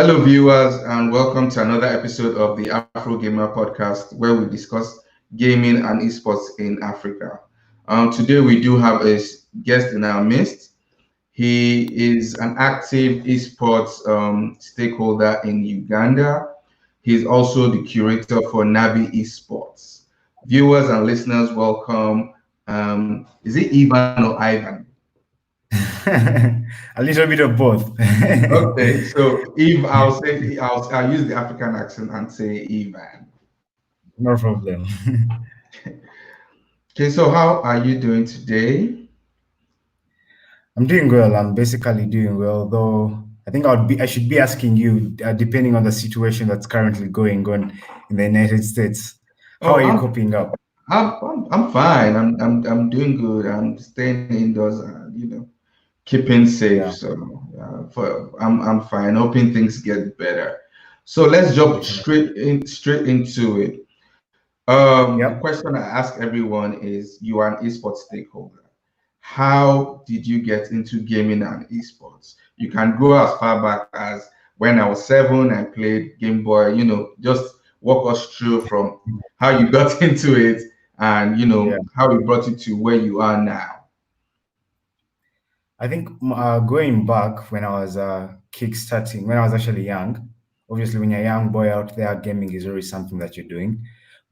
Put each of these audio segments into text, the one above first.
Hello, viewers, and welcome to another episode of the Afro Gamer podcast, where we discuss gaming and esports in Africa. Today, we do have a guest in our midst. He is an active esports stakeholder in Uganda. He's also the curator for Navi Esports. Viewers and listeners, welcome. Is it Ivan or Ivan? A little bit of both. Okay, so Eve, I'll use the African accent and say Ivan. No problem. Okay, so how are you doing today? I'm doing well. I'm basically doing well, though I should be asking you, depending on the situation that's currently going on in the United States. How Oh, are you I'm coping up? I'm fine. I'm doing good. I'm staying indoors, keeping safe. Yeah. So I'm fine. Hoping things get better. So let's jump Okay. straight into it. The Yep. question I ask everyone is: you are an esports stakeholder. How did you get into gaming and esports? You can go as far back as when I was 7, I played Game Boy, just walk us through from how you got into it and, Yeah. how you brought it to where you are now. I think going back when I was when I was actually young, obviously when you're a young boy out there, gaming is always something that you're doing.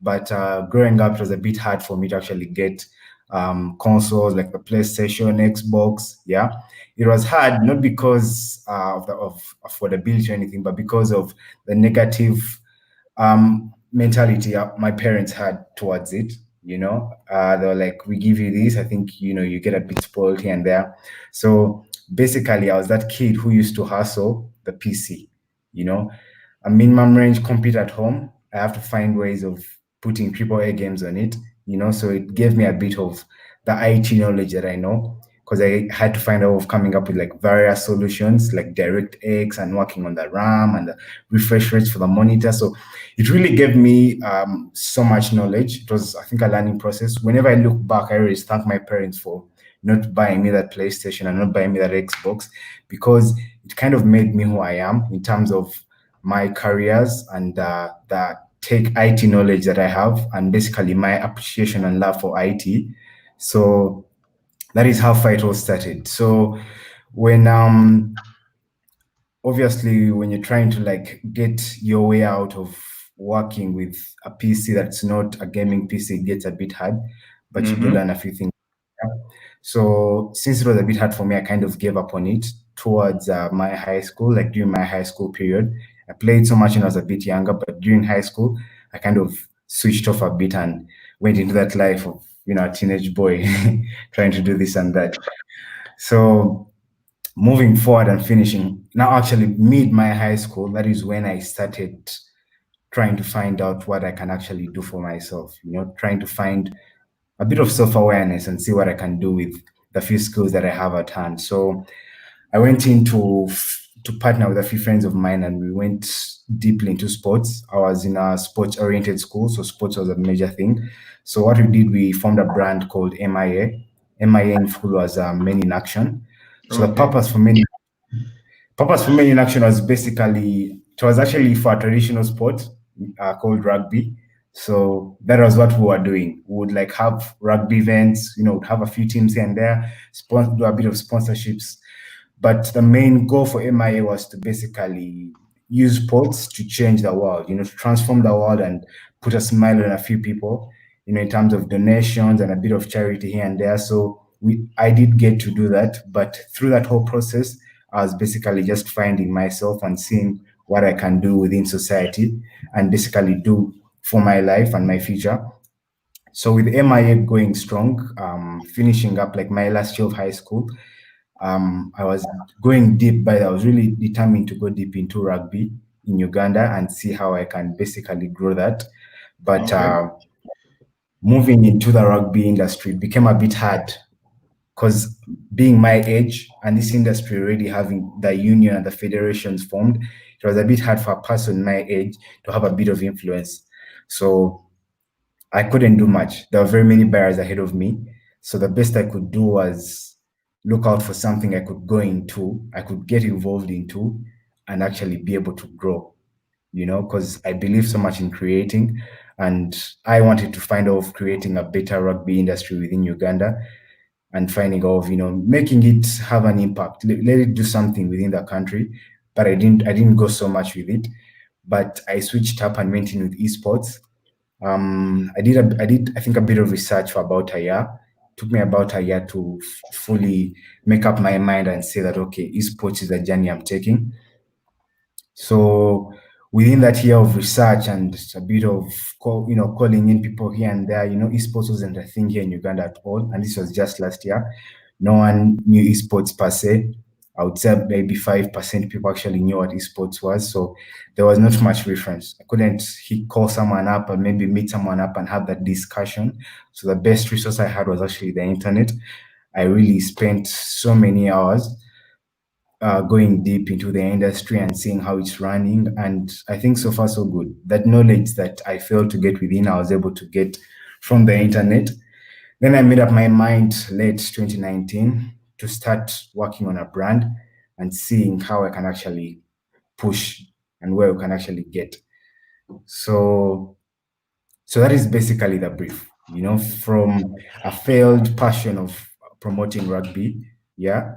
But growing up, it was a bit hard for me to actually get consoles like the PlayStation, Xbox. Yeah, it was hard not because of affordability or anything, but because of the negative mentality my parents had towards it. They were like, we give you this, I think you get a bit spoiled here and there. So basically I was that kid who used to hustle the PC. you know a minimum range computer at home, I have to find ways of putting AAA games on it. So it gave me a bit of the IT knowledge that I know, because I had to find out of coming up with like various solutions like DirectX and working on the RAM and the refresh rates for the monitor. So it really gave me so much knowledge. It was, I think, a learning process. Whenever I look back, I always thank my parents for not buying me that PlayStation and not buying me that Xbox, because it kind of made me who I am in terms of my careers and the tech IT knowledge that I have, and basically my appreciation and love for IT. So that is how Fight all started. So when obviously when you're trying to like get your way out of working with a PC that's not a gaming PC, it gets a bit hard, but you do Mm-hmm. learn a few things. Yeah. So since it was a bit hard for me, I kind of gave up on it towards my high school. Like during my high school period, I played so much when I was a bit younger, but during high school, I kind of switched off a bit and went into that life of a teenage boy trying to do this and that. So moving forward and finishing now, actually mid my high school, that is when I started trying to find out what I can actually do for myself, trying to find a bit of self-awareness and see what I can do with the few skills that I have at hand. So I went to partner with a few friends of mine, and we went deeply into sports. I was in a sports-oriented school, so sports was a major thing. So what we did, we formed a brand called MIA. MIA in full was Men in Action. So the Okay. purpose for Men in Action was basically, it was actually for a traditional sport called rugby. So that was what we were doing. We would like have rugby events, would have a few teams here and there, do a bit of sponsorships. But the main goal for MIA was to basically use sports to change the world, to transform the world and put a smile on a few people, in terms of donations and a bit of charity here and there. So I did get to do that. But through that whole process, I was basically just finding myself and seeing what I can do within society and basically do for my life and my future. So with MIA going strong, finishing up like my last year of high school, I was going deep, but I was really determined to go deep into rugby in Uganda and see how I can basically grow that. But Okay. moving into the rugby industry became a bit hard, because being my age and this industry already having the union and the federations formed, it was a bit hard for a person my age to have a bit of influence. So I couldn't do much. There were very many barriers ahead of me. So the best I could do was look out for something I could go into, I could get involved into, and actually be able to grow, because I believe so much in creating, and I wanted to find out of creating a better rugby industry within Uganda, and finding out of, making it have an impact, let it do something within the country. But I didn't go so much with it, but I switched up and went in with esports. I think a bit of research for about a year. Took me about a year to fully make up my mind and say that okay, esports is the journey I'm taking. So within that year of research and a bit of calling in people here and there, esports wasn't a thing here in Uganda at all, and this was just last year. No one knew esports per se. I would say maybe 5% people actually knew what esports was. So there was not much reference. I couldn't call someone up or maybe meet someone up and have that discussion. So the best resource I had was actually the internet. I really spent so many hours going deep into the industry and seeing how it's running. And I think so far so good. That knowledge that I failed to get within, I was able to get from the internet. Then I made up my mind late 2019 to start working on a brand and seeing how I can actually push and where we can actually get. So so that is basically the brief, from a failed passion of promoting rugby, yeah,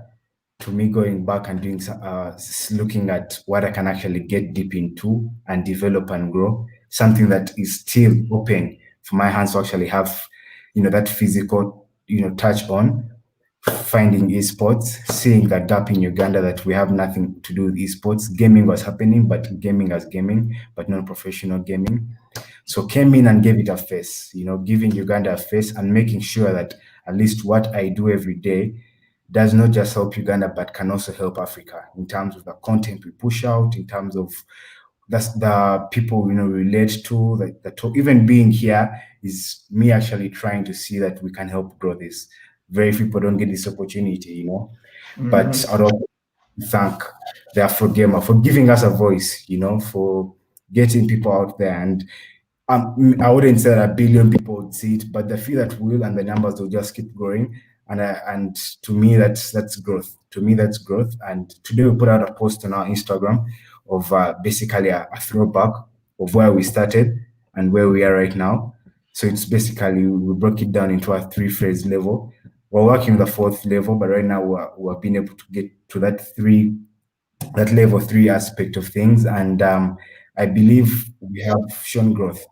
to me going back and doing looking at what I can actually get deep into and develop and grow, something that is still open for my hands to actually have, that physical, touch on. Finding esports, seeing the gap in Uganda that we have nothing to do with esports. Gaming was happening, but gaming as gaming, but non professional gaming. So came in and gave it a face, giving Uganda a face and making sure that at least what I do every day does not just help Uganda, but can also help Africa in terms of the content we push out, in terms of that's the people relate to. Even being here is me actually trying to see that we can help grow this. Very few people don't get this opportunity, But Mhm. I'd also thank the Afro Gamer for giving us a voice, for getting people out there. And I wouldn't say that a billion people would see it, but the few that will and the numbers will just keep growing. And to me, that's growth. To me, that's growth. And today we put out a post on our Instagram of basically a throwback of where we started and where we are right now. So it's basically we broke it down into a three-phase level. We're working with the fourth level, but right now we're being able to get to that level three aspect of things. And I believe we have shown growth.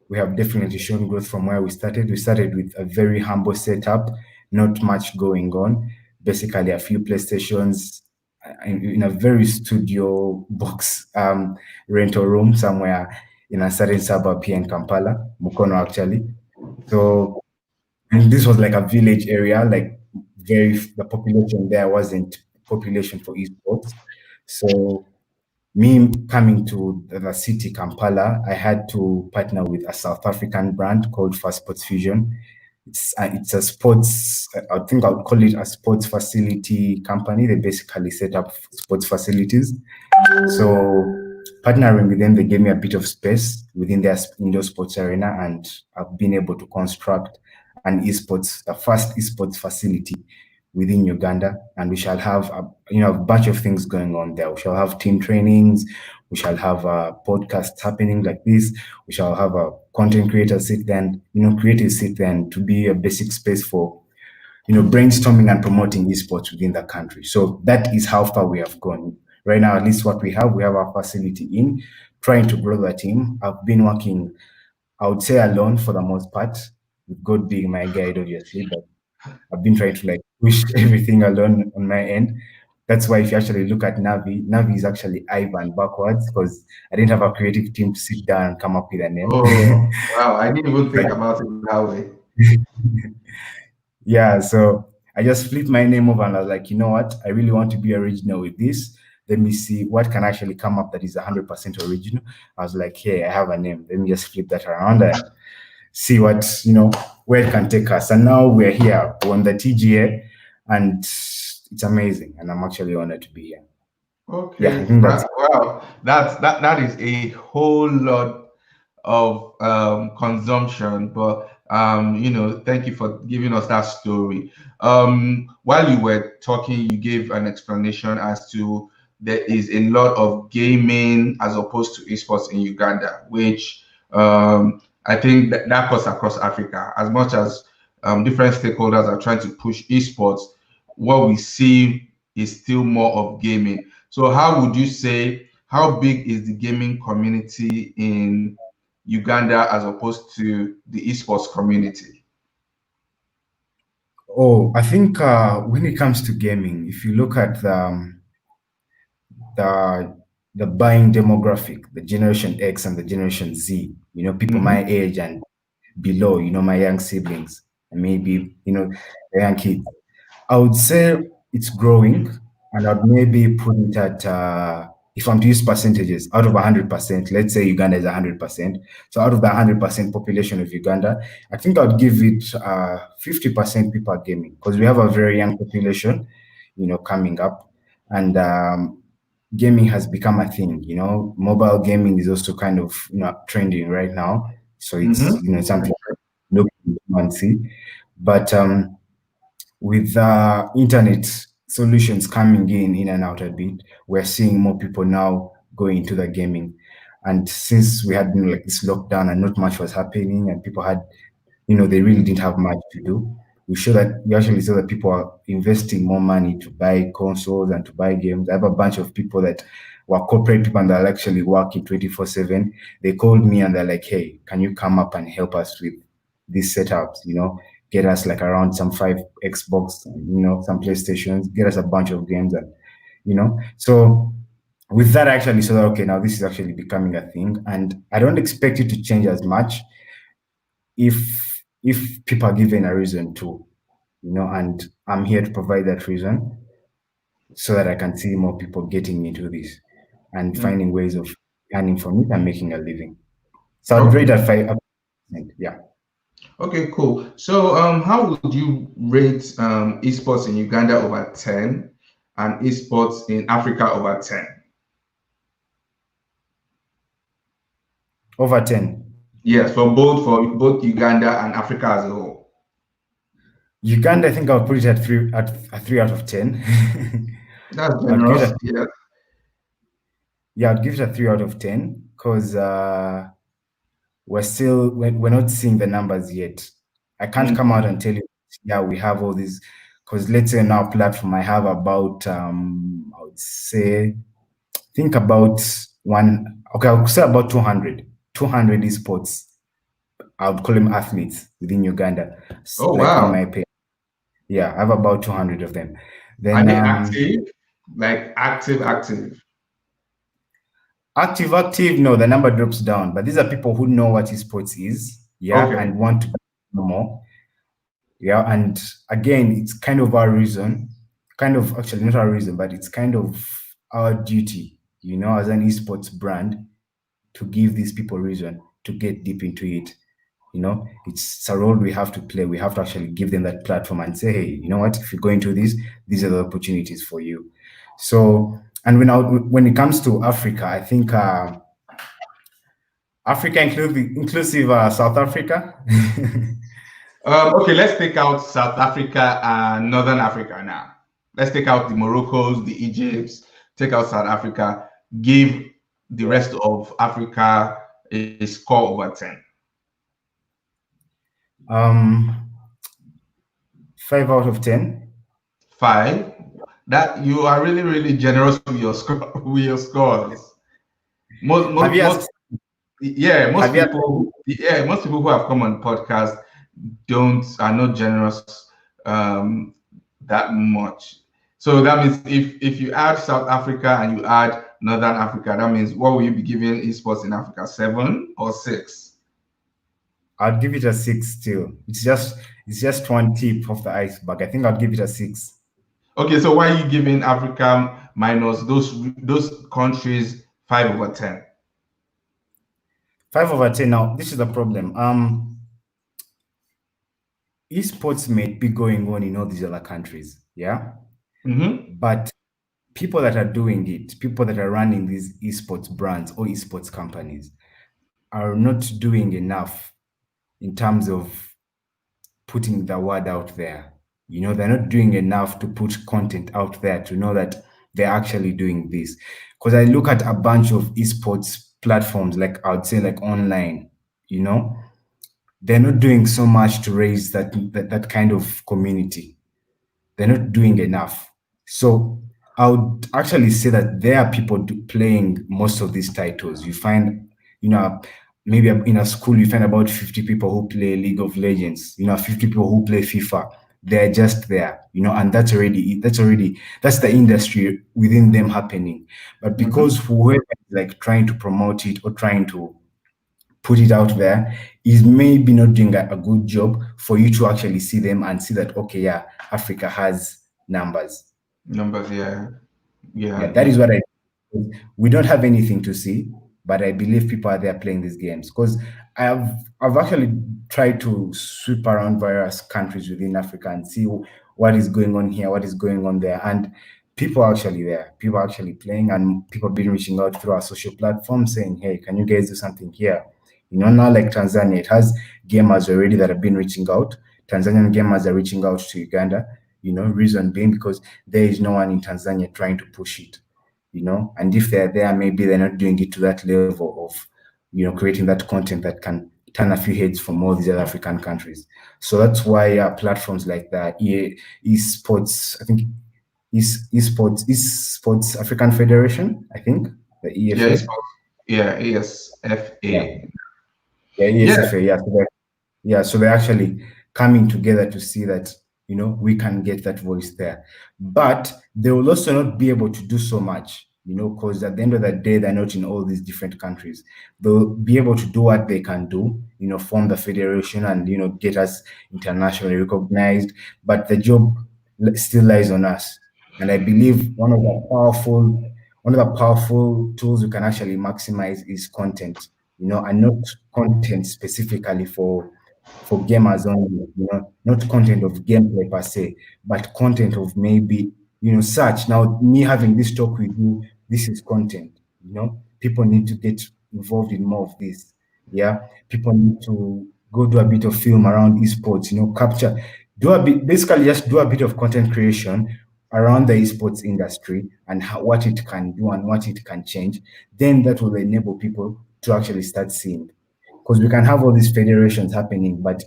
We have definitely shown growth from where we started. We started with a very humble setup, not much going on, basically a few PlayStations in a very studio box rental room somewhere in a certain suburb here in Kampala, Mukono actually. So, and this was like a village area, like the population there wasn't population for esports. So me coming to the city Kampala, I had to partner with a South African brand called Fast Sports Fusion. It's a sports, I think I would call it a sports facility company. They basically set up sports facilities. So partnering with them, they gave me a bit of space within their indoor sports arena, and I've been able to construct the first esports facility within Uganda, and we shall have a bunch of things going on there. We shall have team trainings, we shall have podcasts happening like this, we shall have a content creator sit there, and creators sit there, and to be a basic space for brainstorming and promoting esports within the country. So that is how far we have gone. Right now, at least what we have our facility in, trying to grow the team. I've been working, I would say alone for the most part, with God being my guide, obviously, but I've been trying to like push everything alone on my end. That's why if you actually look at Navi is actually Ivan backwards because I didn't have a creative team to sit down and come up with a name. Oh, wow. I didn't even think But about it that way. yeah, so I just flipped my name over and I was like, you know what? I really want to be original with this. Let me see what can actually come up that is 100% original. I was like, hey, I have a name. Let me just flip that around and see what, where it can take us. And now we're here. We're on the TGA and it's amazing. And I'm actually honored to be here. Yeah, I Okay. think that's Wow. That is a whole lot of consumption, but thank you for giving us that story. While you were talking, you gave an explanation as to there is a lot of gaming as opposed to esports in Uganda, which I think that cuts across Africa. As much as different stakeholders are trying to push esports, what we see is still more of gaming. So, how would you say, how big is the gaming community in Uganda as opposed to the esports community? Oh, I think when it comes to gaming, if you look at the the buying demographic, the Generation X and the Generation Z, people Hmm. my age and below, my young siblings, and maybe, the young kids. I would say it's growing, and I'd maybe put it at, if I'm to use percentages, out of 100%, let's say Uganda is 100%. So out of the 100% population of Uganda, I think I'd give it 50% people are gaming because we have a very young population, coming up. And gaming has become a thing, mobile gaming is also kind of, trending right now. So it's, Hmm. something look and see. But with internet solutions coming in and out a bit, we're seeing more people now going into the gaming. And since we had like this lockdown and not much was happening, and people had, they really didn't have much to do. We actually saw that people are investing more money to buy consoles and to buy games. I have a bunch of people that were corporate people and they're actually working 24/7. They called me and they're like, "Hey, can you come up and help us with these setups? Get us like around some five Xbox, some PlayStations, get us a bunch of games." And so with that, I actually saw that, okay, now this is actually becoming a thing, and I don't expect it to change as much if people are given a reason to, and I'm here to provide that reason so that I can see more people getting into this and finding ways of earning from it and making a living. So I'd rate Okay. that 5%. Yeah. Okay, cool. So, how would you rate esports in Uganda over 10 and esports in Africa over 10? Over 10. Yes, for both Uganda and Africa as a whole. Uganda, I think I'll put it at a 3 out of 10. That's I'd give it generous. a, Yes. yeah, I'd give it a 3 out of 10 because we're not seeing the numbers yet. I can't come out Mm. and tell you, yeah, we have all these, because let's say on our platform I have about I would say, think about one, okay, I would say about 200 esports. I would call them athletes within Uganda, Oh, like on wow. my page. Yeah, I have about 200 of them. Are Then they active? Like active? active, no, the number drops down. But these are people who know what esports is, yeah, Okay. and want to know more. Yeah, and again, it's kind of our reason, kind of actually not our reason, but it's kind of our duty, as an esports brand to give these people reason to get deep into it. It's a role we have to play. We have to actually give them that platform and say, hey, you know what? If you go into this, these are the opportunities for you. So, and when it comes to Africa, I think Africa inclusive South Africa. Okay, let's take out South Africa and Northern Africa now. Let's take out the Moroccos, the Egypts, take out South Africa, give the rest of Africa a score over 10. um, 5 out of 10. Five. That you are really, really generous with your score with your scores. Most, Have most, you most, asked? yeah, Have you asked? most people who have come on podcast don't are not generous that much. So that means if you add South Africa and you add Northern Africa, that means what will you be giving esports in Africa? 7 or 6? I'd give it a 6 still. It's just one tip of the iceberg. I think I'd give it a 6. Okay, so why are you giving Africa minus those countries 5/10? 5/10. Now, this is the problem. Esports may be going on in all these other countries, yeah, Mm-hmm. but people that are doing it, people that are running these esports brands or esports companies, are not doing enough in terms of putting the word out there. They're not doing enough to put content out there to know that they're actually doing this. Because I look at a bunch of esports platforms, like I would say, like online, you know, they're not doing so much to raise that kind of community. They're not doing enough. So I would actually say that there are people playing most of these titles. You find, you know, maybe in a school, you find about 50 people who play League of Legends, 50 people who play FIFA. They're just there, and that's the industry within them happening. But Mhm. because whoever is like trying to promote it or trying to put it out there is maybe not doing a good job for you to actually see them and see that, okay, yeah, Africa has numbers. Numbers, yeah, Yeah, yeah, that is yeah. what I. We don't have anything to see, but I believe people are there playing these games because I've actually tried to sweep around various countries within Africa and see what is going on here, what is going on there, and people are actually there. People are actually playing, and people have been reaching out through our social platforms saying, "Hey, can you guys do something here?" Now like Tanzania, it has gamers already that have been reaching out. Tanzanian gamers are reaching out to Uganda. Reason being because there is no one in Tanzania trying to push it. And if they're there, maybe they're not doing it to that level of creating that content that can turn a few heads from all these other African countries. So that's why platforms like the esports, I think, esports African Federation, I think, the Yeah, EFA. Esports. Yeah, Yeah, ESFA. yeah, Yeah, ESFA. Yeah, so they're actually coming together to see that we can get that voice there, but they will also not be able to do so much, because at the end of the day, they're not in all these different countries. They'll be able to do what they can do, form the federation and get us internationally recognized, but the job still lies on us. And I believe one of the powerful tools we can actually maximize is content, and not content specifically for gamers only, not content of gameplay per se, but content of maybe, such. Now, me having this talk with you, this is content, people need to get involved in more of this. Yeah. People need to go do a bit of film around esports, capture, do a bit, basically just do a bit of content creation around the esports industry and what it can do and what it can change. Then that will enable people to actually start seeing, because we can have all these federations happening, but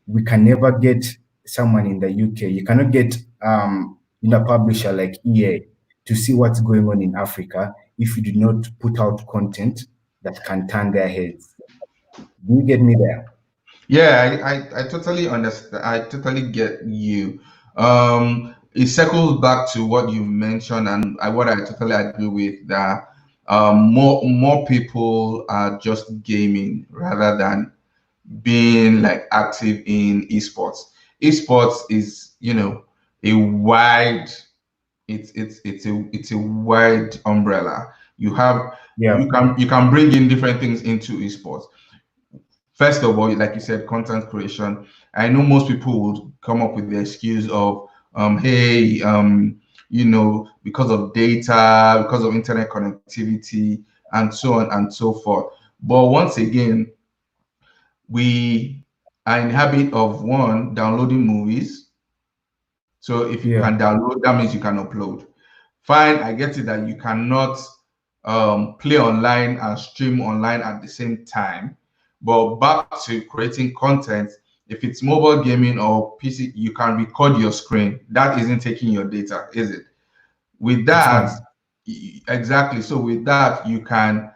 we can never get someone in the UK. You cannot get a publisher like EA to see what's going on in Africa if you do not put out content that can turn their heads. Do you get me there? yeah, I totally understand. I totally get you. It circles back to what you mentioned, and what I totally agree with, that more people are just gaming rather than being like active in esports. Esports is, a wide, it's a wide umbrella. You have Yeah, you can bring in different things into esports. First of all, like you said, content creation. I know most people would come up with the excuse of, hey, because of data, because of internet connectivity, and so on and so forth. But once again, we are in habit of, one, downloading movies. So if you yeah, can download, that means you can upload. Fine, I get it that you cannot play online and stream online at the same time. But back to creating content, if it's mobile gaming or PC, you can record your screen. That isn't taking your data, is it? With it's that, not. exactly. So with that, you can,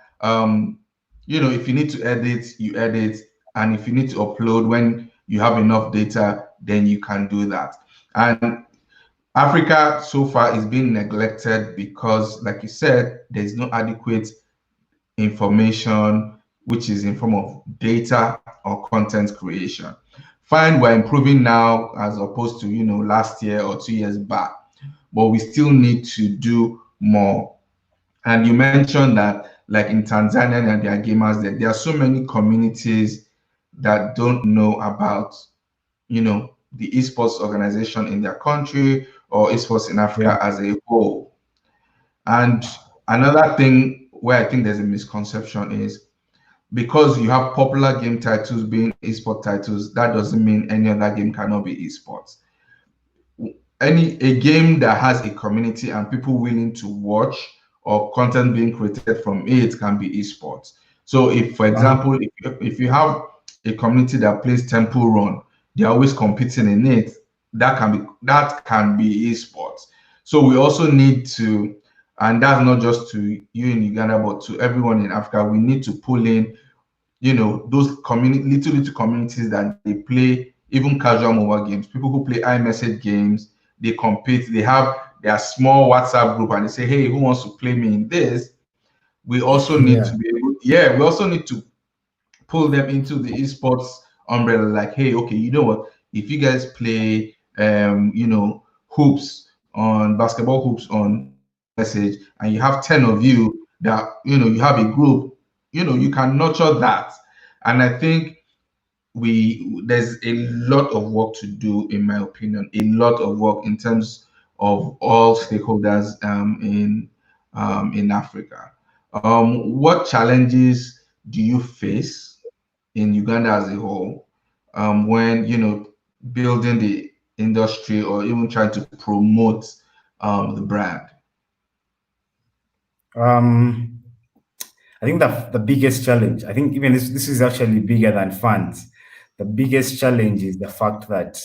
if you need to edit, you edit. And if you need to upload when you have enough data, then you can do that. And Africa so far is being neglected because, like you said, there's no adequate information, which is in form of data or content creation. Fine, we're improving now as opposed to last year or 2 years back, but we still need to do more. And you mentioned that, like in Tanzania, and there are gamers there. There are so many communities that don't know about the esports organization in their country or esports in Yeah, Africa as a whole. And another thing where I think there's a misconception is, because you have popular game titles being esport titles, that doesn't mean any other game cannot be esports. any a game that has a community and people willing to watch or content being created from it can be esports. So if, for example, if you have a community that plays Temple Run, they're always competing in it. That can be esports. So we also need to, and that's not just to you in Uganda, but to everyone in Africa. We need to pull in, those community little communities that they play even casual mobile games, people who play iMessage games, they compete, they have their small WhatsApp group and they say, hey, who wants to play me in this? We also need Yeah. to be able, yeah, we also need to pull them into the esports umbrella, like, hey, okay, you know what, if you guys play hoops on basketball hoops on iMessage and you have 10 of you that you have a group, you can nurture that. And I think we there's a lot of work to do, in my opinion, a lot of work in terms of all stakeholders in Africa. What challenges do you face in Uganda as a whole, when building the industry or even trying to promote the brand? Um, I think the biggest challenge, I think even this is actually bigger than funds. The biggest challenge is the fact that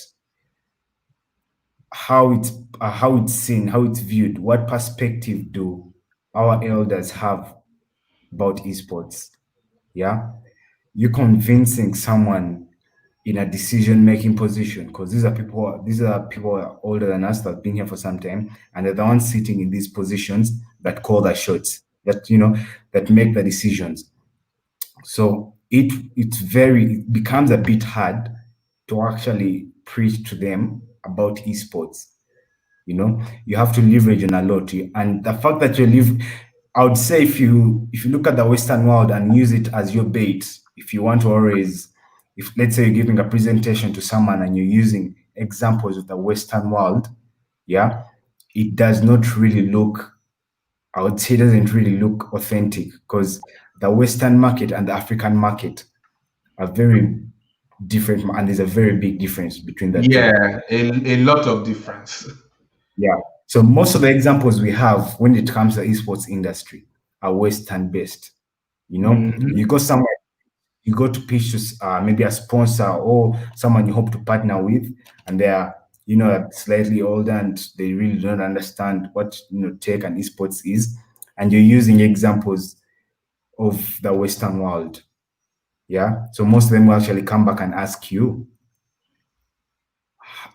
how it's seen, how it's viewed, what perspective do our elders have about esports? Yeah, you convincing someone in a decision-making position, because these are people who are older than us that have been here for some time, and they're the ones sitting in these positions that call the shots, that make the decisions. So it becomes a bit hard to actually preach to them about esports. You have to leverage on a lot. And the fact that you live, I would say, if you look at the Western world and use it as your bait, if you want to always, if let's say you're giving a presentation to someone and you're using examples of the Western world, yeah, it does not really look, I would say, it doesn't really look authentic, because the Western market and the African market are very different, and there's a very big difference between the two. Yeah, a lot of difference. Yeah. So most of the examples we have when it comes to esports industry are Western based. You Hmm. go somewhere, you go to pitch to maybe a sponsor or someone you hope to partner with, and they are, slightly older and they really don't understand what tech and esports is, and you're using examples of the Western world. Yeah. So most of them will actually come back and ask you,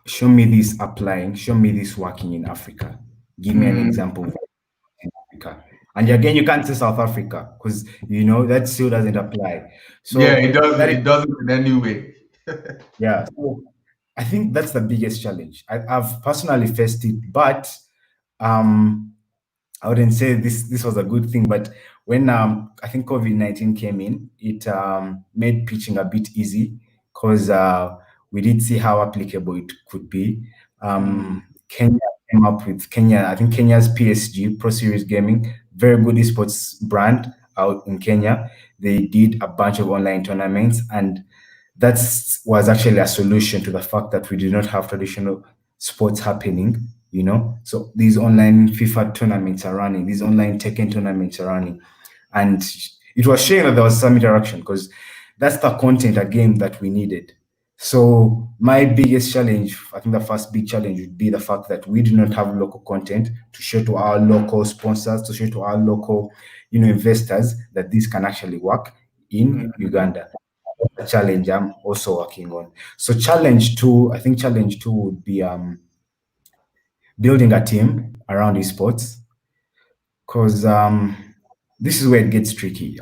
show me this applying, show me this working in Africa. Give me an Mm. example in Africa. And again, you can't say South Africa because that still doesn't apply. Yeah, So that is, it doesn't in any way. yeah. So I think that's the biggest challenge. I've personally faced it, but um, I wouldn't say this was a good thing. But when I think COVID-19 came in, it made pitching a bit easy, because we did see how applicable it could be. Mm. Kenya came up with I think Kenya's PSG Pro Series Gaming, very good esports brand out in Kenya. They did a bunch of online tournaments, and that was actually a solution to the fact that we did not have traditional sports happening. So these online FIFA tournaments are running, these online Tekken tournaments are running, and it was showing that there was some interaction, because that's the content again that we needed. So my biggest challenge, I think the first big challenge would be the fact that we do not have local content to show to our local sponsors, to show to our local, investors, that this can actually work in Mhm. Uganda. A challenge I'm also working on. So challenge two would be building a team around esports, because this is where it gets tricky.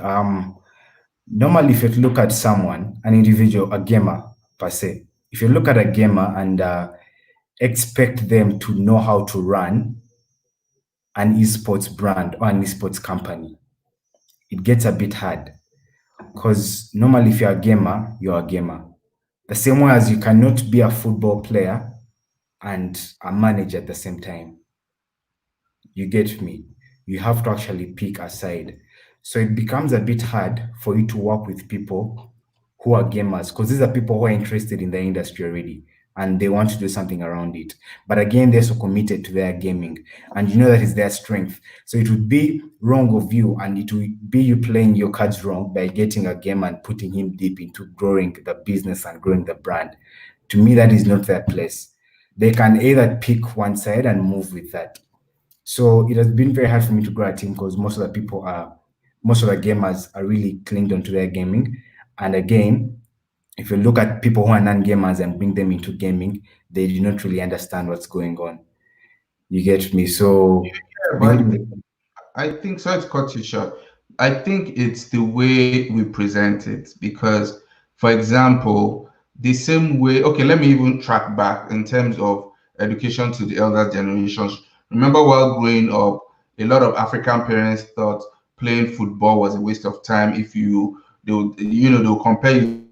Normally, if you look at someone, an individual, a gamer per se, if you look at a gamer and expect them to know how to run an esports brand or an esports company, it gets a bit hard, because normally, if you're a gamer, you're a gamer. The same way as you cannot be a football player and a manager at the same time. You get me? You have to actually pick a side. So it becomes a bit hard for you to work with people who are gamers, because these are people who are interested in the industry already and they want to do something around it. But again, they're so committed to their gaming, and you know that is their strength. So it would be wrong of you, and it would be you playing your cards wrong by getting a game and putting him deep into growing the business and growing the brand. To me, that is not their place. They can either pick one side and move with that. So it has been very hard for me to grow a team because most of the gamers are really clinged onto their gaming. And again, if you look at people who are non-gamers and bring them into gaming, they do not really understand what's going on. You get me? So Yeah, the but only I think, sorry to cut you short. I think it's the way we present it because, for example, the same way, okay, let me even track back in terms of education to the elder generations. Remember, while growing up, a lot of African parents thought playing football was a waste of time. If you, they'll compare you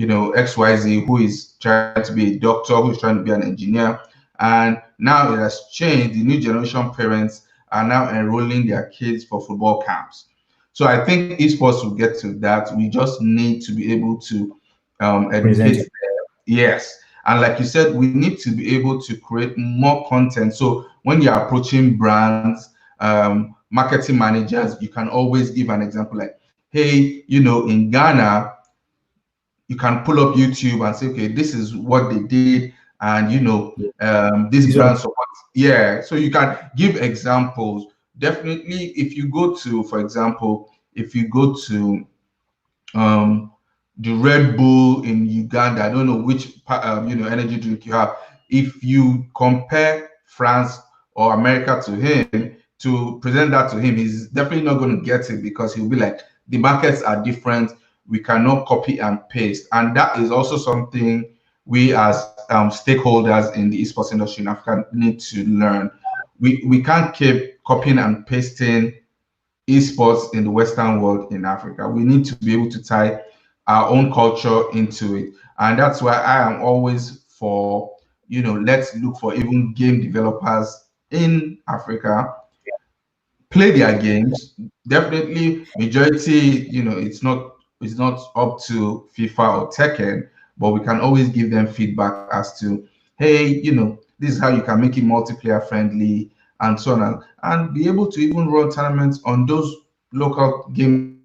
to, XYZ, who is trying to be a doctor, who is trying to be an engineer. And now it has changed. The new generation parents are now enrolling their kids for football camps. So I think esports will get to that. We just need to be able to present educate it. them. Yes. And like you said, we need to be able to create more content. So when you're approaching brands, marketing managers, you can always give an example like, hey, in Ghana, you can pull up YouTube and say, okay, this is what they did, and this These are brand support. Yeah, so you can give examples. Definitely, if you go to, for example, if you go to um, the Red Bull in Uganda. I don't know which energy drink you have. If you compare France or America to him to present that to him, he's definitely not going to get it because he'll be like, the markets are different. We cannot copy and paste, and that is also something we as stakeholders in the esports industry in Africa need to learn. We can't keep copying and pasting esports in the Western world in Africa. We need to be able to tie our own culture into it. And that's why I am always for, let's look for even game developers in Africa, play their games. Definitely majority, it's not up to FIFA or Tekken, but we can always give them feedback as to, hey, this is how you can make it multiplayer friendly and so on and be able to even run tournaments on those local gaming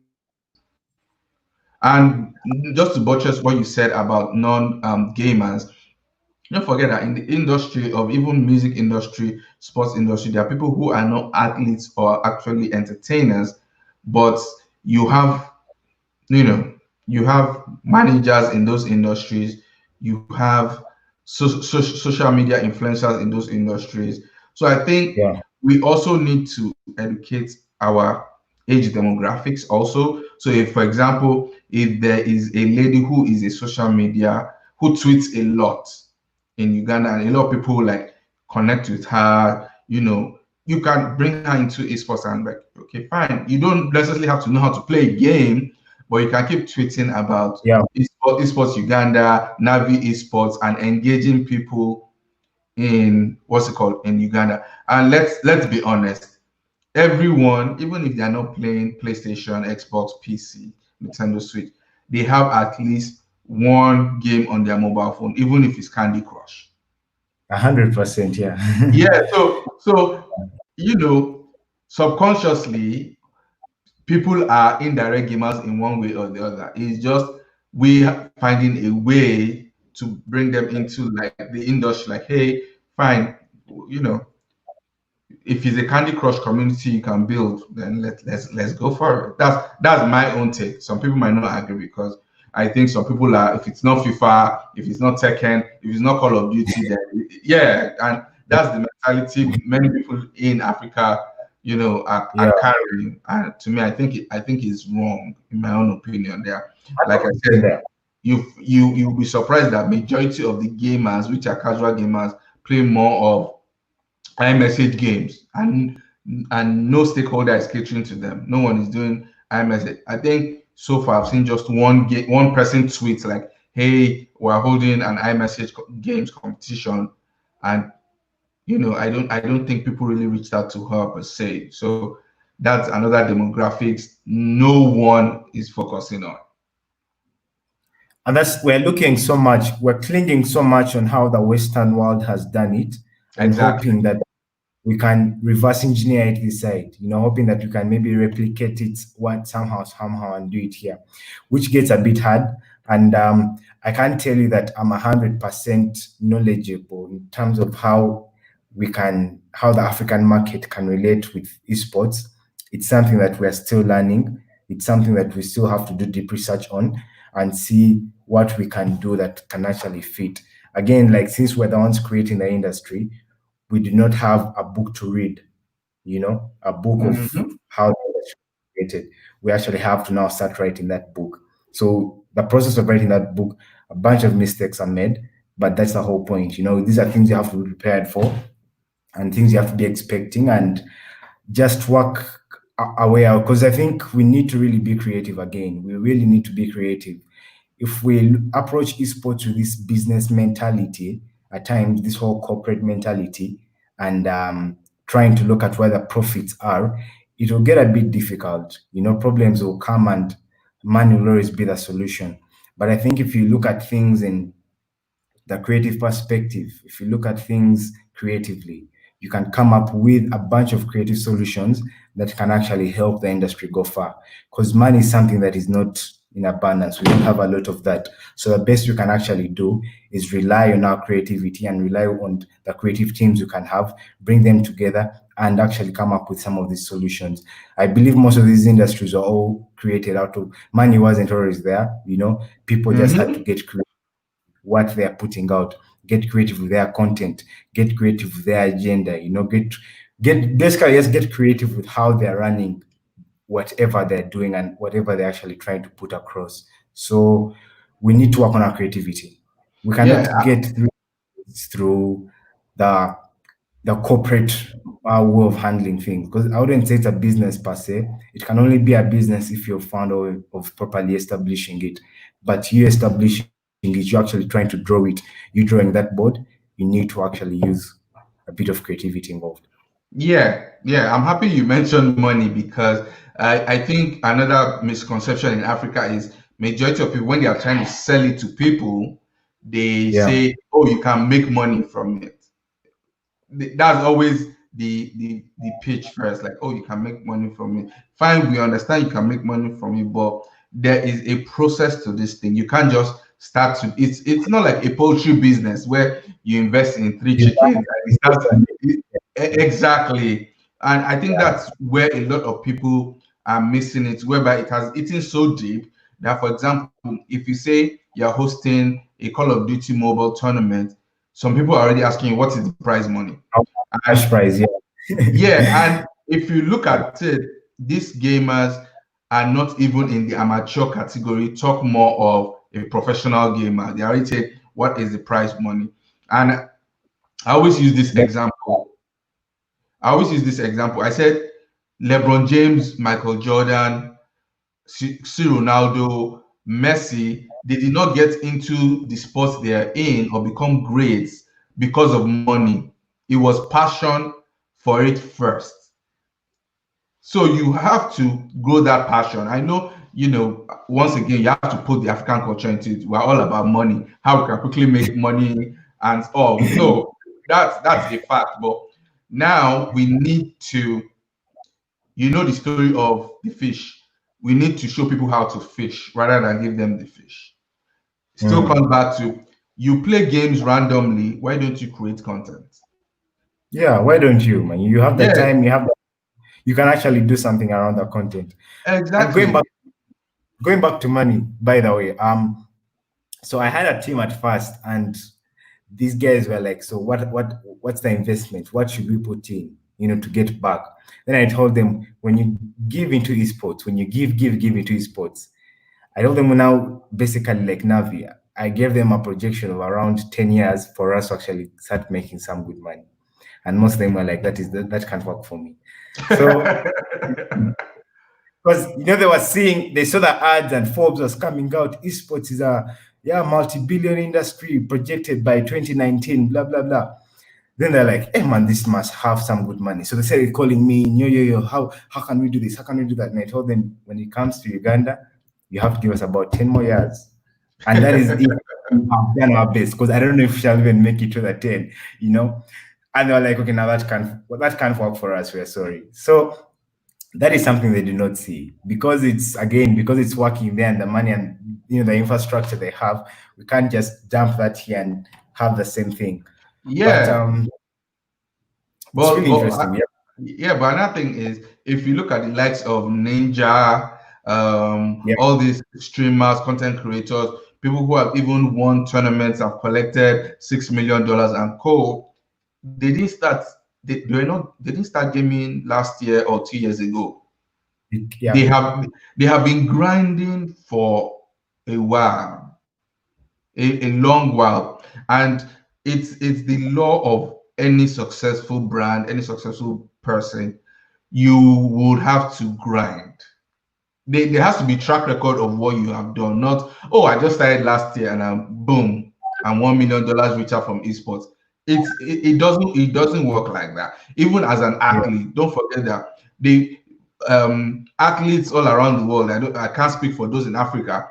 platforms. And just to buttress what you said about non gamers, don't forget that in the industry of even music industry, sports industry, there are people who are not athletes or actually entertainers, but you have you know you have managers in those industries, you have social media influencers in those industries. So I think yeah, we also need to educate our age demographics also. So if, for example, if there is a lady who is a social media who tweets a lot in Uganda and a lot of people like connect with her, you can bring her into esports and like, okay, fine. You don't necessarily have to know how to play a game, but you can keep tweeting about yeah, esports Uganda, Navi esports, and engaging people in what's it called in Uganda. And let's be honest, everyone, even if they are not playing PlayStation, Xbox, PC, Nintendo Switch, they have at least one game on their mobile phone, even if it's Candy Crush. 100%. Yeah, Yeah, so you know, subconsciously, people are indirect gamers in one way or the other. It's just we finding a way to bring them into like the industry. Like, hey, fine, you know, if it's a Candy Crush community you can build, then let's go for it. That's my own take. Some people might not agree because I think some people are, if it's not FIFA, if it's not Tekken, if it's not Call of Duty, then yeah, and that's the mentality many people in Africa, are yeah, carrying. And to me, I think it's wrong in my own opinion. There, like I said, 100%. you'll be surprised that majority of the gamers, which are casual gamers, play more of iMessage games, and no stakeholder is catering to them. No one is doing iMessage. I think so far I've seen just one person tweet like, "Hey, we're holding an iMessage games competition," and I don't think people really reached out to her per se. So that's another demographics no one is focusing on. And that's we're clinging so much on how the Western world has done it and Exactly. hoping that we can reverse engineer it this side, hoping that we can maybe replicate it somehow and do it here, which gets a bit hard. And I can't tell you that I'm 100% knowledgeable in terms of how the African market can relate with esports. It's something that we're still learning. It's something that we still have to do deep research on and see what we can do that can actually fit. Again, like since we're the ones creating the industry, we do not have a book to read, a book of Hmm. how the industry was created. We actually have to now start writing that book. So the process of writing that book, a bunch of mistakes are made, but that's the whole point. These are things you have to be prepared for and things you have to be expecting and just work our way out. Because I think we need to really be creative again. We really need to be creative. If we approach esports with this business mentality, at times this whole corporate mentality, and trying to look at where the profits are, it will get a bit difficult. Problems will come and money will always be the solution. But I think if you look at things in the creative perspective, if you look at things creatively, you can come up with a bunch of creative solutions that can actually help the industry go far. Because money is something that is not in abundance. We don't have a lot of that. So the best we can actually do is rely on our creativity and rely on the creative teams you can have, bring them together and actually come up with some of these solutions. I believe most of these industries are all created out of money wasn't always there. People just had to Hmm. get creative what they are putting out, get creative with their content, get creative with their agenda, get basically just get creative with how they're running whatever they're doing and whatever they're actually trying to put across. So we need to work on our creativity. We Yeah. cannot get through the the corporate way of handling things because I wouldn't say it's a business per se. It can only be a business if you're found of properly establishing it. But you establishing it, you're actually trying to draw it, you drawing that board, you need to actually use a bit of creativity involved. Yeah, I'm happy you mentioned money because I think another misconception in Africa is majority of people when they are trying to sell it to people, they Yeah. say, "Oh, you can make money from it." That's always the pitch first, like, "Oh, you can make money from it." Fine, we understand you can make money from it, but there is a process to this thing. You can't just start to. It's not like a poultry business where you invest in three You chickens and it buy starts. Exactly. And I think yeah. that's where a lot of people are missing it, whereby it has eaten so deep that, for example, if you say you're hosting a Call of Duty mobile tournament, some people are already asking you, what is the prize money? Cash And prize, yeah. yeah, and if you look at it, these gamers are not even in the amateur category, talk more of a professional gamer. They already say, what is the prize money? And I always use this example. I always use this example. I said LeBron James, Michael Jordan, C. Ronaldo, Messi, they did not get into the sports they are in or become great because of money. It was passion for it first. So you have to grow that passion. I know, once again, you have to put the African culture into it. We're all about money, how we can quickly make money and all. No, that's a fact. But now we need to, the story of the fish. We need to show people how to fish rather than give them the fish. Still Mm. comes back to you play games randomly. Why don't you create content? Yeah, why don't you, man? You have the Yeah, time, you can actually do something around the content. And exactly. going back to money, by the way, so I had a team at first, and these guys were like, "So what's the investment? What should we put in, to get back?" Then I told them, when you give into esports, when you give into esports, I told them now basically like Navi. I gave them a projection of around 10 years for us to actually start making some good money. And most of them were like, that can't work for me. So because they saw the ads and Forbes was coming out. Esports is a multi-billion industry projected by 2019, blah blah blah. Then they're like, hey man, this must have some good money. So they started calling me, yo, how can we do this? How can we do that? And I told them when it comes to Uganda, you have to give us about 10 more years. And that is if we have done our best, because I don't know if we shall even make it to the 10, you know. And they were like, okay, now that can't work for us. We're sorry. So that is something they do not see because it's working there and the money and the infrastructure they have. We can't just dump that here and have the same thing. But Yeah, it's but really interesting. Yeah, yeah, but another thing is if you look at the likes of Ninja, yeah, all these streamers, content creators, people who have even won tournaments, have collected $6 million and co. They didn't start. They were not. They didn't start gaming last year or 2 years ago. They yeah. have they have been grinding for a while, a long while, and it's the law of any successful brand, any successful person. You would have to grind. There has to be track record of what you have done. Not, oh, I just started last year and I'm boom, I'm $1 million richer from esports. It doesn't work like that. Even as an Yeah. athlete, don't forget that the athletes all around the world. I can't speak for those in Africa.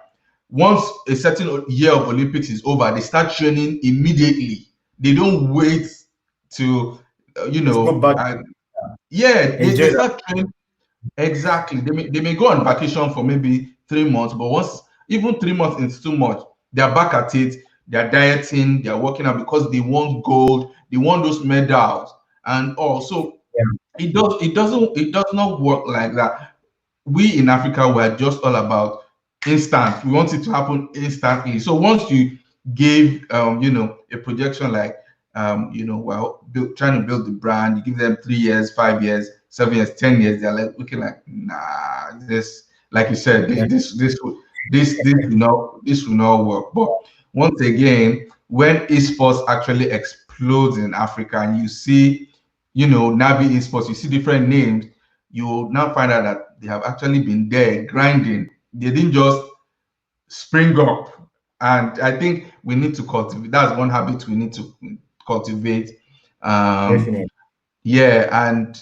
Once a certain year of Olympics is over, they start training immediately. They don't wait to, Just go back, yeah, they enjoy that. start training. Exactly. They may go on vacation for maybe 3 months, but once even 3 months is too much, they're back at it. They're dieting, they're working out because they want gold, they want those medals, and also Yeah, it does not work like that. We in Africa were just all about instant. We want it to happen instantly. So once you give a projection like trying to build the brand, you give them 3 years, 5 years, 7 years, 10 years, they're like looking like, nah, this, like you said, yeah. this will not work. But once again, when esports actually explodes in Africa and you see, Navi esports, you see different names, you will now find out that they have actually been there grinding. They didn't just spring up. And I think we need to cultivate. That's one habit we need to cultivate. Um, Definitely. yeah, and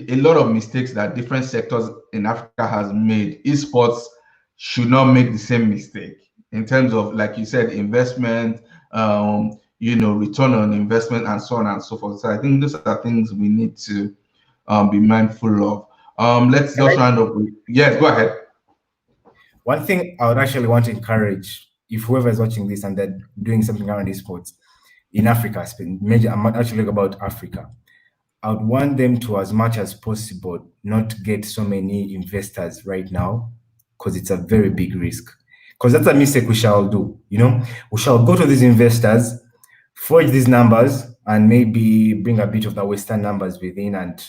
a lot of mistakes that different sectors in Africa has made. Esports should not make the same mistake in terms of, like you said, investment, return on investment, and so on and so forth. So I think those are things we need to be mindful of. Let's Can I just round up with, yes, go ahead. One thing I would actually want to encourage if whoever is watching this and they're doing something around esports in Africa, I'm actually talking about Africa. I would want them to, as much as possible, not get so many investors right now, because it's a very big risk. Because that's a mistake we shall do. We shall go to these investors, forge these numbers, and maybe bring a bit of the Western numbers within, and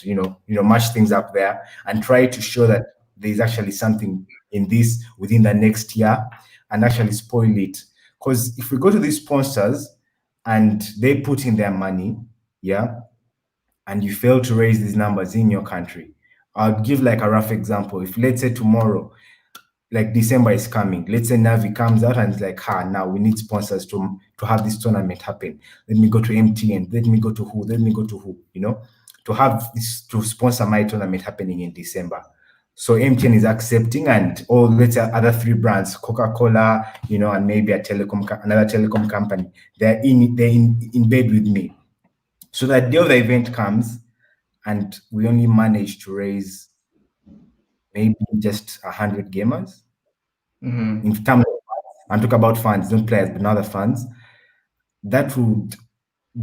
match things up there, and try to show that there's actually something in this within the next year, and actually spoil it. Because if we go to these sponsors and they put in their money, yeah, and you fail to raise these numbers in your country. I'll give like a rough example. If let's say tomorrow, like December is coming, let's say Navi comes out and it's like, now we need sponsors to have this tournament happen. Let me go to MTN, let me go to who, to have this to sponsor my tournament happening in December. So MTN is accepting, and let's say other three brands, Coca-Cola, and maybe another telecom company, they're in bed with me. So that day of the event comes, and we only manage to raise maybe just 100 gamers. Mhm. In terms of I'm talking about funds, not players, but now the funds. That would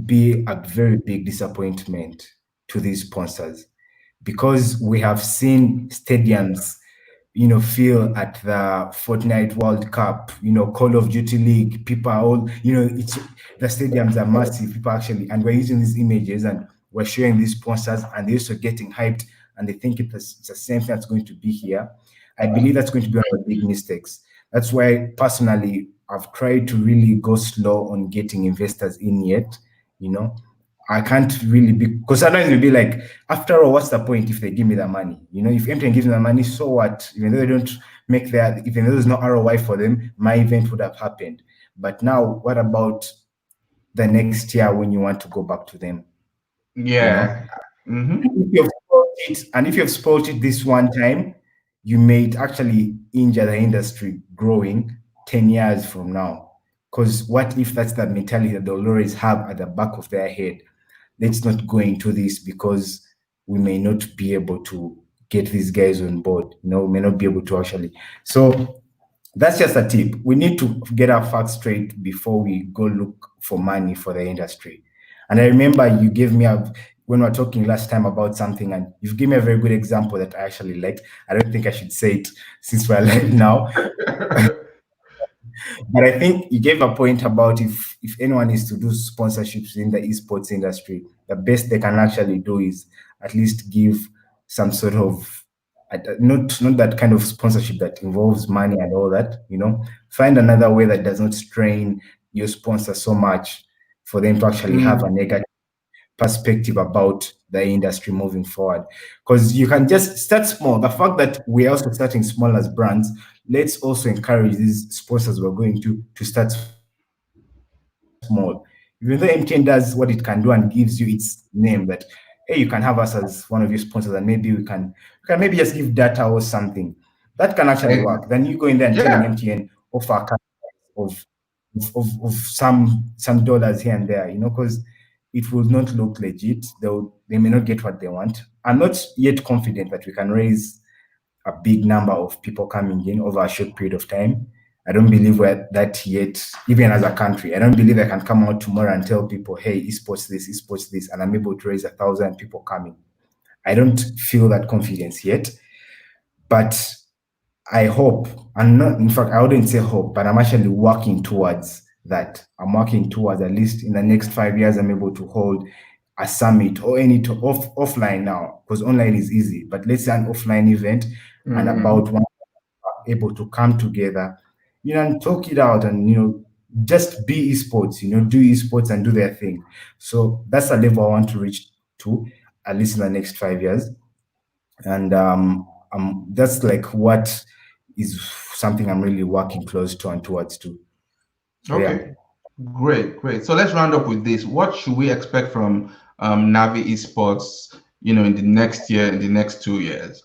be a very big disappointment to these sponsors, because we have seen stadiums feel at the Fortnite World Cup, Call of Duty League. People are all, it's the stadiums are massive. People actually, and we're using these images and we're showing these sponsors, and they're also getting hyped, and they think it's the same thing that's going to be here. I believe that's going to be one of the big mistakes. That's why personally I've tried to really go slow on getting investors in yet. You know, I can't really be, because sometimes it'll be like, after all, what's the point if they give me the money? If MTN gives me the money, so what? Even though they don't make that, even though there's no ROI for them, my event would have happened. But now, what about the next year when you want to go back to them? You know, Yeah. and Hmm. if you've spoiled it this one time, you may actually injure the industry growing 10 years from now? Because what if that's the mentality that they'll always have at the back of their head? Let's not go into this because we may not be able to get these guys on board. We may not be able to actually. So that's just a tip. We need to get our facts straight before we go look for money for the industry. And I remember you gave me when we were talking last time about something, and you've given me a very good example that I actually liked. I don't think I should say it since we're live now, but I think you gave a point about if anyone is to do sponsorships in the esports industry, the best they can actually do is at least give some sort of not that kind of sponsorship that involves money and all that. Find another way that does not strain your sponsor so much for them to actually have a negative perspective about the industry moving forward. Because you can just start small. The fact that we're also starting small as brands, let's also encourage these sponsors we're going to start small. Even though MTN does what it can do and gives you its name that, hey, you can have us as one of your sponsors, and maybe we can maybe just give data or something. That can actually work. Then you go in there and telling MTN Yeah. offer a cut of some dollars here and there, because it will not look legit. They may not get what they want. I'm not yet confident that we can raise a big number of people coming in over a short period of time. I don't believe we're that yet, even as a country. I don't believe I can come out tomorrow and tell people, hey, esports this, and I'm able to raise 1,000 people coming. I don't feel that confidence yet, but I hope, and not, in fact, I wouldn't say hope, but I'm actually working towards that. I'm working towards at least in the next 5 years, I'm able to hold a summit or any offline now, because online is easy, but let's say an offline event and about one able to come together, and talk it out and, just be esports, do esports and do their thing. So that's the level I want to reach to, at least in the next 5 years. And that's like what is something I'm really working close to and towards too. So yeah. Okay. Great. So let's round up with this. What should we expect from Navi Esports, in the next year, in the next 2 years?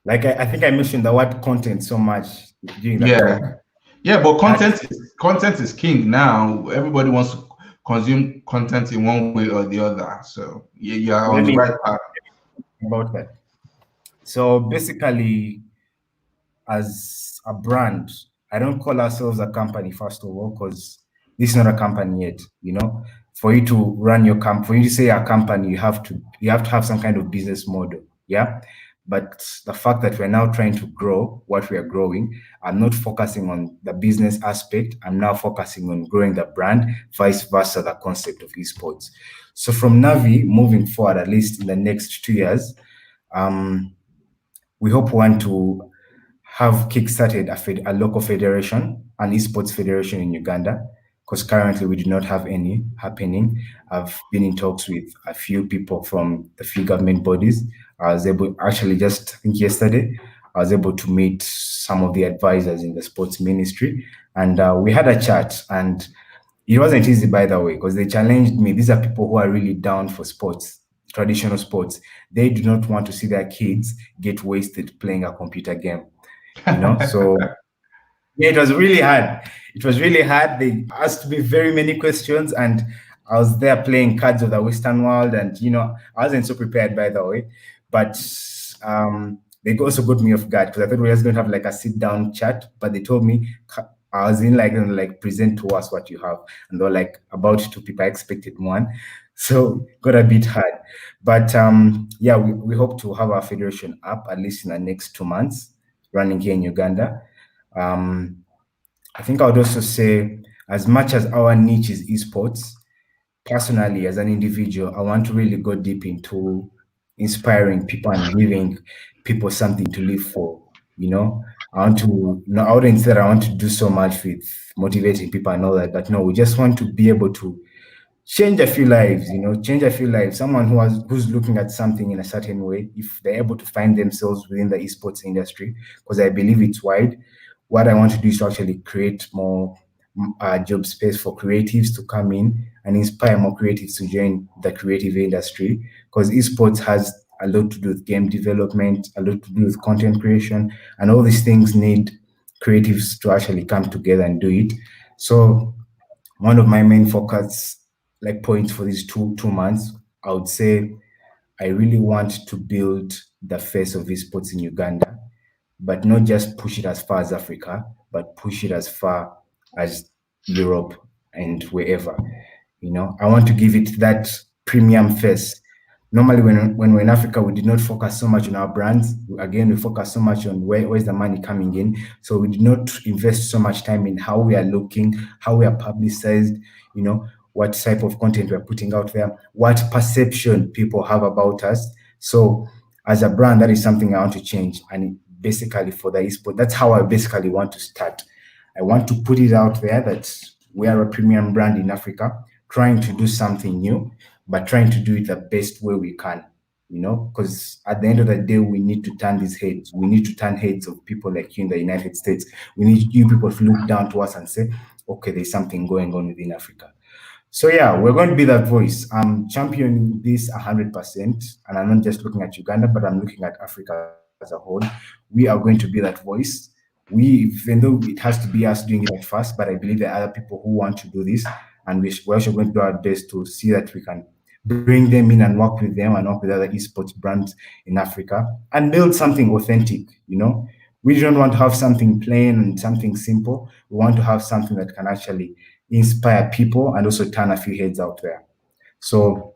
Like I think I mentioned the word content so much during the Yeah. talk. Yeah, but content is king now. Everybody wants to consume content in one way or the other. So you are on Let the me right path. about that. So basically, as a brand, I don't call ourselves a company, first of all, because this is not a company yet. For you to run your company, for you to say a company, you have to have some kind of business model. Yeah. But the fact that we're now trying to grow what we are growing, I'm not focusing on the business aspect. I'm now focusing on growing the brand, vice versa, the concept of esports. So from Navi, moving forward, at least in the next 2 years, we hope one to have kickstarted a local federation, an esports federation in Uganda, because currently we do not have any happening. I've been in talks with a few people from the few government bodies. I was able, actually, just I think yesterday, I was able to meet some of the advisors in the sports ministry, and we had a chat. And it wasn't easy, by the way, because they challenged me. These are people who are really down for sports, traditional sports. They do not want to see their kids get wasted playing a computer game. So yeah, it was really hard. It was really hard. They asked me very many questions, and I was there playing cards of the Western world, and I wasn't so prepared, by the way. But they also got me off guard because I thought we were just going to have like a sit down chat, but they told me I was in like present to us what you have, and they were like about 2 people. I expected one, so got a bit hard. But yeah, we hope to have our federation up at least in the next 2 months, running here in Uganda. I think I would also say, as much as our niche is esports, personally, as an individual, I want to really go deep into inspiring people and giving people something to live for. I want to, I wouldn't say that I want to do so much with motivating people and all that, but no, we just want to be able to change a few lives, change a few lives. Someone who's looking at something in a certain way, if they're able to find themselves within the esports industry, because I believe it's wide. What I want to do is to actually create more job space for creatives to come in and inspire more creatives to join the creative industry, because esports has a lot to do with game development, a lot to do with content creation, and all these things need creatives to actually come together and do it. So one of my main focus like points for these two months, I would say I really want to build the face of esports in Uganda, but not just push it as far as Africa, but push it as far as Europe and wherever. I want to give it that premium face. Normally, when we're in Africa, we did not focus so much on our brands. Again, we focus so much on where's the money coming in. So we did not invest so much time in how we are looking, how we are publicized, what type of content we're putting out there, what perception people have about us. So as a brand, that is something I want to change. And basically for the esport, that's how I basically want to start. I want to put it out there that we are a premium brand in Africa, trying to do something new, but trying to do it the best way we can, because at the end of the day, we need to turn these heads. We need to turn heads of people like you in the United States. We need you people to look down to us and say, okay, there's something going on within Africa. So yeah, we're going to be that voice. I'm championing this 100%, and I'm not just looking at Uganda, but I'm looking at Africa as a whole. We are going to be that voice. Even though it has to be us doing it at first, but I believe there are other people who want to do this, and we're also going to do our best to see that we can bring them in and work with them and work with other esports brands in Africa and build something authentic. We don't want to have something plain and something simple. We want to have something that can actually inspire people and also turn a few heads out there. So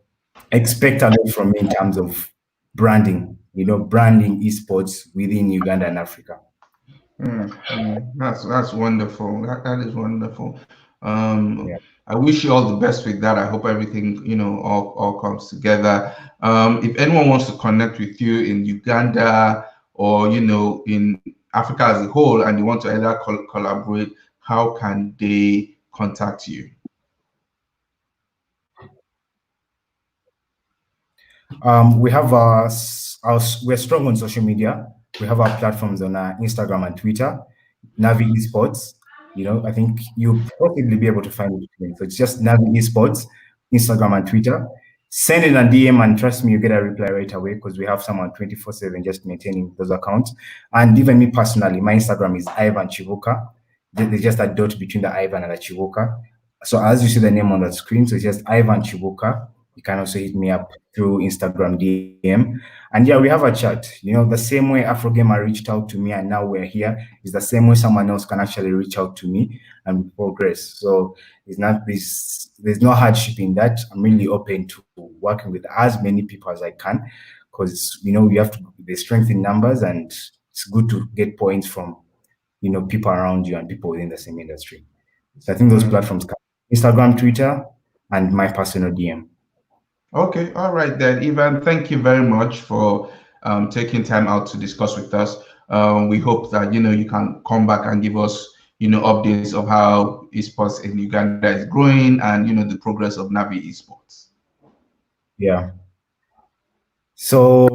expect a lot from me in terms of branding, branding esports within Uganda and Africa. That's wonderful. That is wonderful. Yeah. I wish you all the best with that. I hope everything all comes together. If anyone wants to connect with you in Uganda or in Africa as a whole, and you want to either collaborate, how can they contact you? We have we're strong on social media. We have our platforms on Instagram and Twitter, Navi Esports. I think you'll probably be able to find it again. So it's just Navi Esports, Instagram and Twitter. Send in a DM and trust me, you get a reply right away because we have someone 24/7 just maintaining those accounts. And even me personally, my Instagram is Ivan Chivuka. There's just a dot between the Ivan and the Chivuka. So as you see the name on the screen, so it's just Ivan Chivuka. You can also hit me up through Instagram DM. And yeah, we have a chat. The same way Afro Gamer reached out to me and now we're here is the same way someone else can actually reach out to me and we progress. So there's no hardship in that. I'm really open to working with as many people as I can because you have to the strength in numbers and it's good to get points from people around you and people within the same industry. So I think those platforms can Instagram, Twitter, and my personal DM. Okay, all right then, Ivan. Thank you very much for taking time out to discuss with us. We hope that you can come back and give us updates of how esports in Uganda is growing and the progress of Navi Esports. Yeah. So